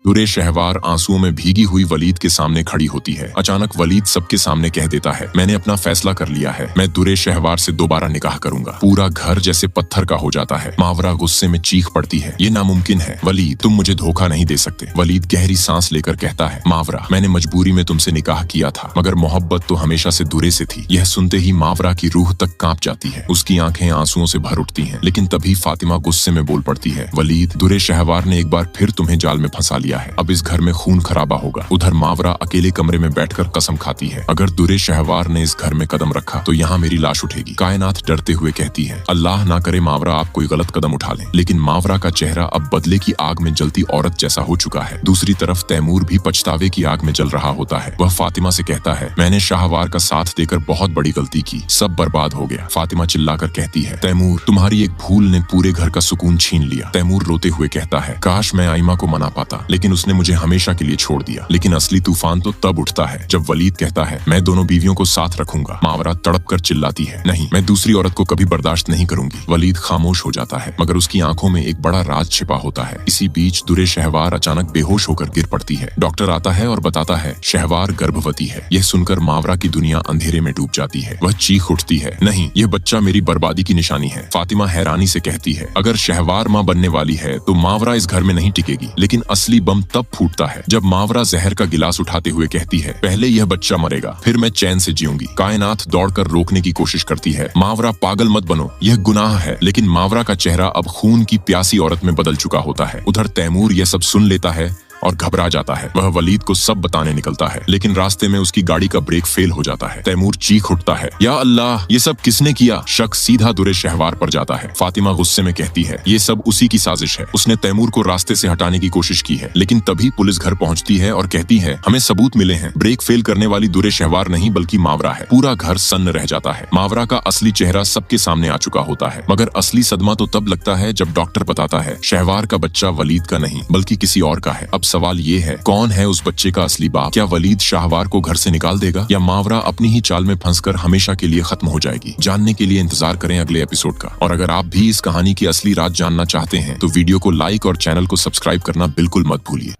दुरे शहवार आंसुओं में भीगी हुई वलीद के सामने खड़ी होती है। अचानक वलीद सबके सामने कह देता है, मैंने अपना फैसला कर लिया है, मैं दुरे शहवार से दोबारा निकाह करूंगा। पूरा घर जैसे पत्थर का हो जाता है। मावरा गुस्से में चीख पड़ती है, ये नामुमकिन है वलीद, तुम मुझे धोखा नहीं दे सकते। वलीद गहरी सांस लेकर कहता है, मावरा, मैंने मजबूरी में तुमसे निकाह किया था, मगर मोहब्बत तो हमेशा से दुरे से थी। यह सुनते ही मावरा की रूह तक कांप जाती है। उसकी आंखें आंसुओं से भर उठती हैं। लेकिन तभी फातिमा गुस्से में बोल पड़ती है, वलीद, दुरे शहवार ने एक बार फिर तुम्हें जाल में फंसा लिया है। अब इस घर में खून खराबा होगा। उधर मावरा अकेले कमरे में बैठकर कसम खाती है, अगर दुरे शहवार ने इस घर में कदम रखा तो यहाँ मेरी लाश उठेगी। कायनात डरते हुए कहती है, अल्लाह ना करे मावरा आप कोई गलत कदम उठा लें। लेकिन मावरा का चेहरा अब बदले की आग में जलती औरत जैसा हो चुका है। दूसरी तरफ तैमूर भी पछतावे की आग में जल रहा होता है। वह फातिमा से कहता है, मैंने शाहवार का साथ देकर बहुत बड़ी गलती की, सब बर्बाद हो गया। फातिमा चिल्लाकर कहती है, तैमूर, तुम्हारी एक भूल ने पूरे घर का सुकून छीन लिया। तैमूर रोते हुए कहता है, काश मैं आइमा को मना पाता, लेकिन उसने मुझे हमेशा के लिए छोड़ दिया। लेकिन असली तूफान तो तब उठता है जब वलीद कहता है, मैं दोनों बीवियों को साथ रखूंगा। मावरा तड़प कर चिल्लाती है, नहीं, मैं दूसरी औरत को कभी बर्दाश्त नहीं करूंगी। वलीद खामोश हो जाता है, मगर उसकी आंखों में एक बड़ा राज छिपा होता है। इसी बीच दुरे शहवार अचानक बेहोश होकर गिर पड़ती है। डॉक्टर आता है और बताता है, शहवार गर्भवती है। यह सुनकर मावरा की दुनिया अंधेरे में डूब जाती है। वह चीख उठती है, नहीं, यह बच्चा मेरी बर्बादी की निशानी है। फातिमा हैरानी से कहती है, अगर शहवार माँ बनने वाली है तो मावरा इस घर में नहीं टिकेगी। लेकिन असली बम तब फूटता है जब मावरा जहर का गिलास उठाते हुए कहती है, पहले यह बच्चा मरेगा, फिर मैं चैन से जीऊंगी। कायनात दौड़कर रोकने की कोशिश करती है, मावरा पागल मत बनो, यह गुनाह है। लेकिन मावरा का चेहरा अब खून की प्यासी औरत में बदल चुका होता है। उधर तैमूर यह सब सुन लेता है और घबरा जाता है। वह वलीद को सब बताने निकलता है, लेकिन रास्ते में उसकी गाड़ी का ब्रेक फेल हो जाता है। तैमूर चीख उठता है, या अल्लाह, ये सब किसने किया? शक सीधा दुरे शहवार पर जाता है। फातिमा गुस्से में कहती है, ये सब उसी की साजिश है। उसने तैमूर को रास्ते से हटाने की कोशिश की है। लेकिन तभी पुलिस घर पहुंचती है और कहती है, हमें सबूत मिले हैं। ब्रेक फेल करने वाली दुरे शहवार नहीं बल्कि मावरा है। पूरा घर सन्न रह जाता है। मावरा का असली चेहरा सबके सामने आ चुका होता है। मगर असली सदमा तो तब लगता है जब डॉक्टर बताता है, शहवार का बच्चा वलीद का नहीं बल्कि किसी और का है। अब सवाल ये है, कौन है उस बच्चे का असली बाप? क्या वलीद शाहवार को घर से निकाल देगा, या मावरा अपनी ही चाल में फंसकर हमेशा के लिए खत्म हो जाएगी? जानने के लिए इंतजार करें अगले एपिसोड का। और अगर आप भी इस कहानी की असली राज जानना चाहते हैं तो वीडियो को लाइक और चैनल को सब्सक्राइब करना बिल्कुल मत भूलिए।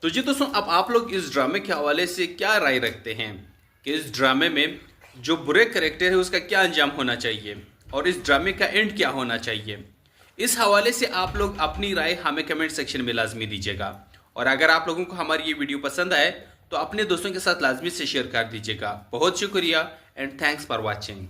तो जी दोस्तों, अब आप लोग इस ड्रामे के हवाले से क्या राय रखते हैं कि इस ड्रामे में जो बुरे कैरेक्टर है उसका क्या अंजाम होना चाहिए और इस ड्रामे का एंड क्या होना चाहिए? इस हवाले से आप लोग अपनी राय हमें कमेंट सेक्शन में लाजमी दीजिएगा। और अगर आप लोगों को हमारी ये वीडियो पसंद आए तो अपने दोस्तों के साथ लाजमी से शेयर कर दीजिएगा। बहुत शुक्रिया एंड थैंक्स फॉर वॉचिंग।